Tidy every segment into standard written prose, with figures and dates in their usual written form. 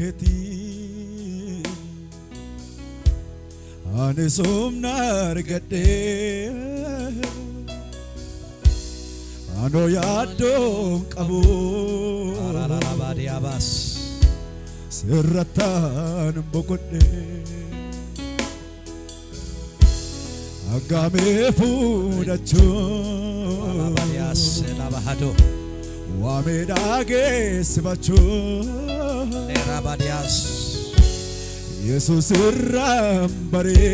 keti ane somnar gade ano yadom qabu Ararabadiabas sirratan bokodde agame fudacho Arabadias labahado wamedage sibacho Arabadias Jesus rambare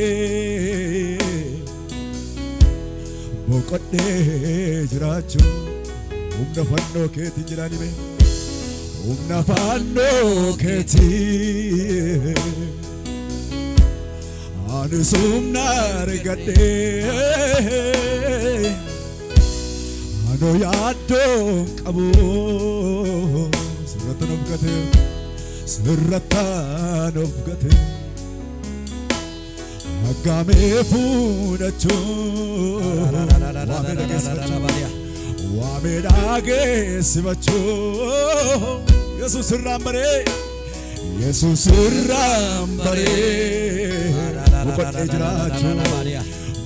bokodde jiracho umna fanno keti jirani me umna fanno keti anu sumnar gade anu yadom qabu sirratan of gate agame fudacho wamedage sibacho Jesus rambare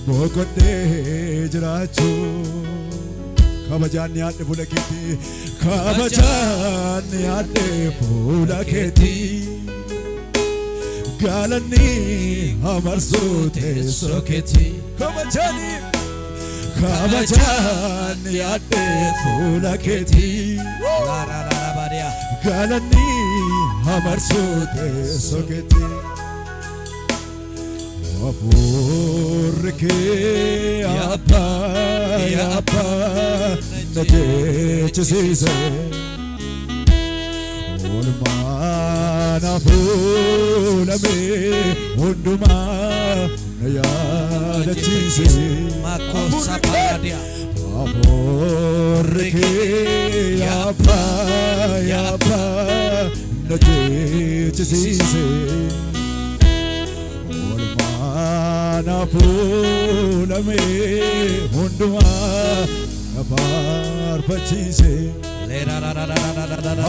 bokodde jiracho kabajan yaadde fulaketi kabajan yaadde fulaketi galani amarsote soketi kabajan yaadde fulaketi galani amarsote soketi Apurke apa najechise olmana fulame unduma nayadachise makosa paradia apurke apa najechise Napulame hunduma apar pachise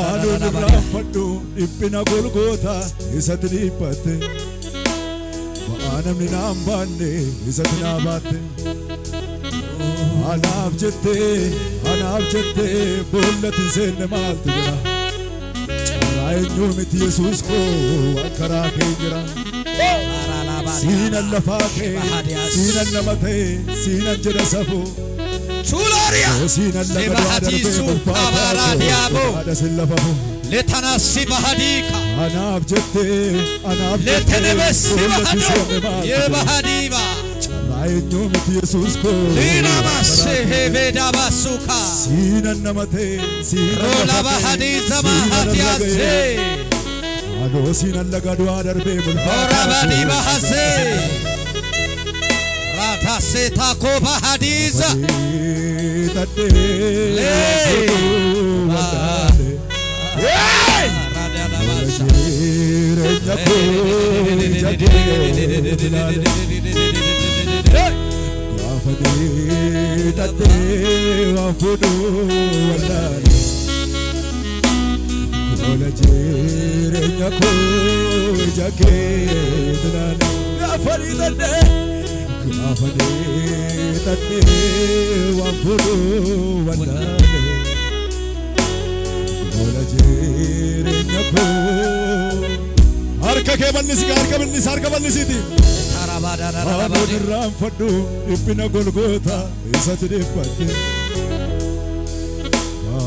anu nafadu ipina golgota isatli patte anam ninambane isatna batte anab jette bollatin senne maltira aynu mit Jesus ko akara kejira Sina lafake, sina namate, sina jirasafu. Chularia, sina lebahadisu abaradiabo. Letana sibahadika. Anab jette, letenebes sibahado. Yebahadiba. Aynu mit Jesus ko. Lina masse heveda basuka. Sina namate, sina labahadiza mahatiase. Adosina lagadwa darbe Orabadi bahase Ratase tako bahadiza Jirenya ko jake dunane gafari tade wafuru wadane ola jirenya ko harka ke ballisiti tarabada ram fadu ipina golgota isatide patte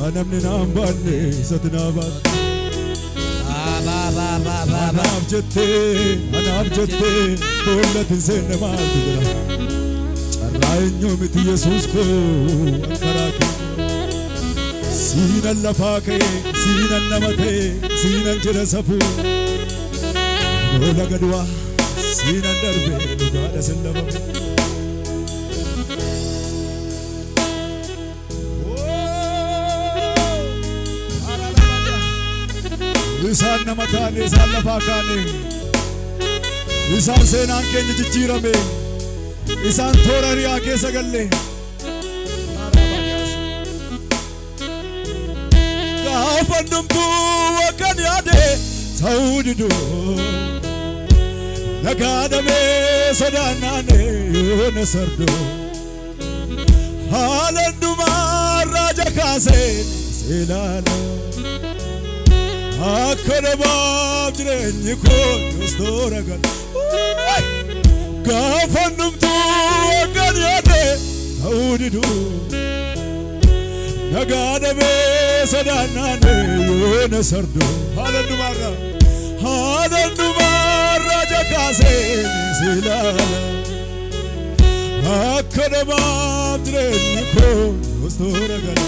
anamni nambane satnabat Anab jette bollatin senne maltira Charraenyo mit Jesus ko akarake Sina lafake, sina namate, sina jirasafu Ola gadwa, sina darbe, lugada sallama Isan namatane, isan lafakane Isan senan keenya jijjiirame Isan toora riyaa keessa galle Gaafa numtuu akkan yaade saudidu nagadame sodanane yona sardo halanduma raja kase silala akadabab jireni ko storagan gafandum tu ganade saudidu nagadame sodanane yona sardo halanduma raja kase silala akadabab jireni ko storagan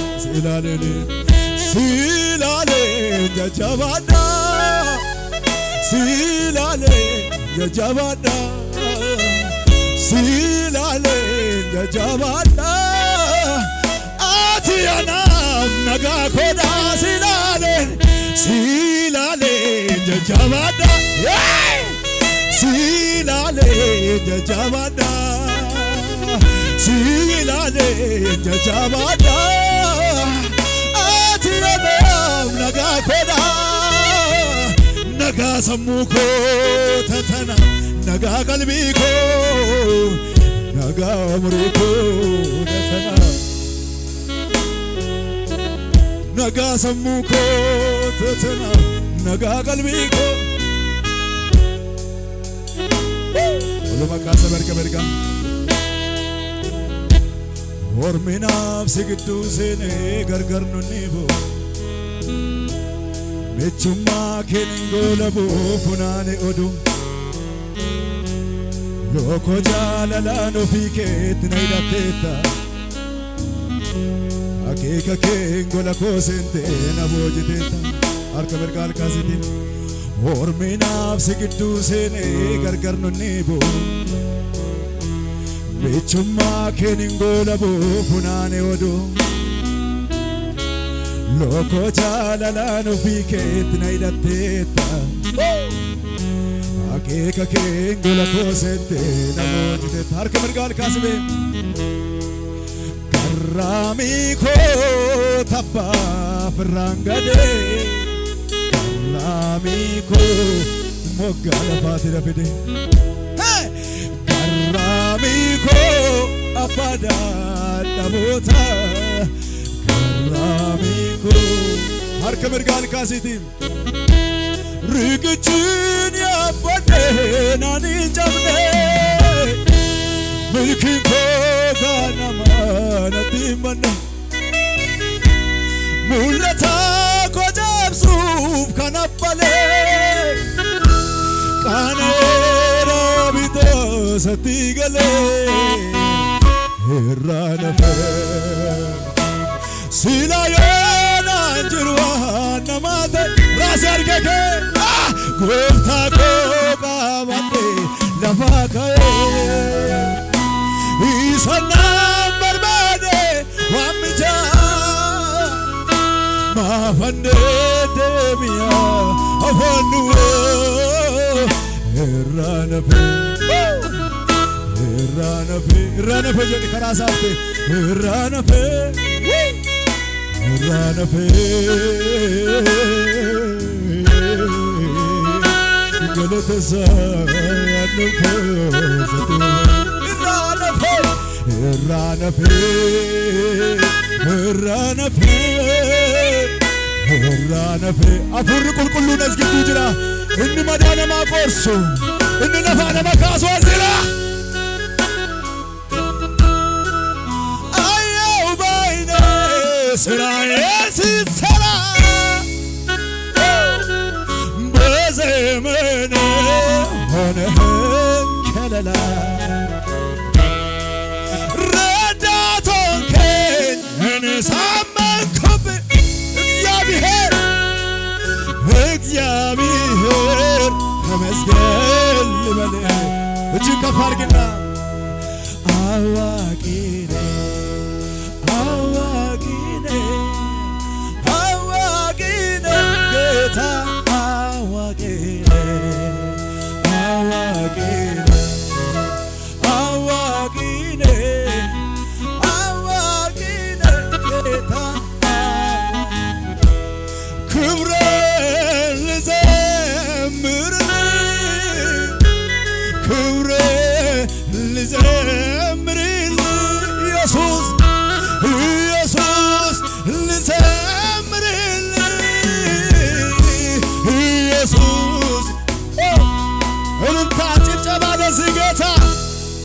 silale jajabada silale jajabada silale jajabada atiana naga koda silale jajabada silale jajabada silale jajabada atiana naga koda naga samuko tatana naga qalbiko naga amriko tatana naga samuko tatana naga qalbiko ulama kasa berga orminaf sigdu sene gargar nunibo mechuma keningola bo funane odu loko jalala no fiket naidateta akeka kengola kosente na bojiteta arka bergal kasiti orminaf sigdu sene gargar nunibo mechuma keningola bo funane odu loko jalala no fiket naidateta akeka kengola kosente na bojiteta arka bergal kasbe karami ko tappa frangade karami ko mogala fatira fide karami ko apada tabota karami ko harka bergal kasitim rigchin ya bade nani jamne milkin ko ganama natimana mulata ko jabsuf kanapale kanera bito satigale herana fe silayona jirwa namate rasargeke gofta ko kabate lafakaye isanam barbade wamja ma fande demia afanu rana fe jodi karasate rana fe galata no rana fe afur kullu nasgitu jira inni madana ma qorsu inni nafana makaso azira ayo bayne sirayes sara bezemene hone kelala radaton ken saman kobe እግዚአብሔር ተመስገን ልበል እጅግ ከፍ አድርግና አዋቂ ነህ ጌታ አዋቂ ነህ ጌታ ልዘምር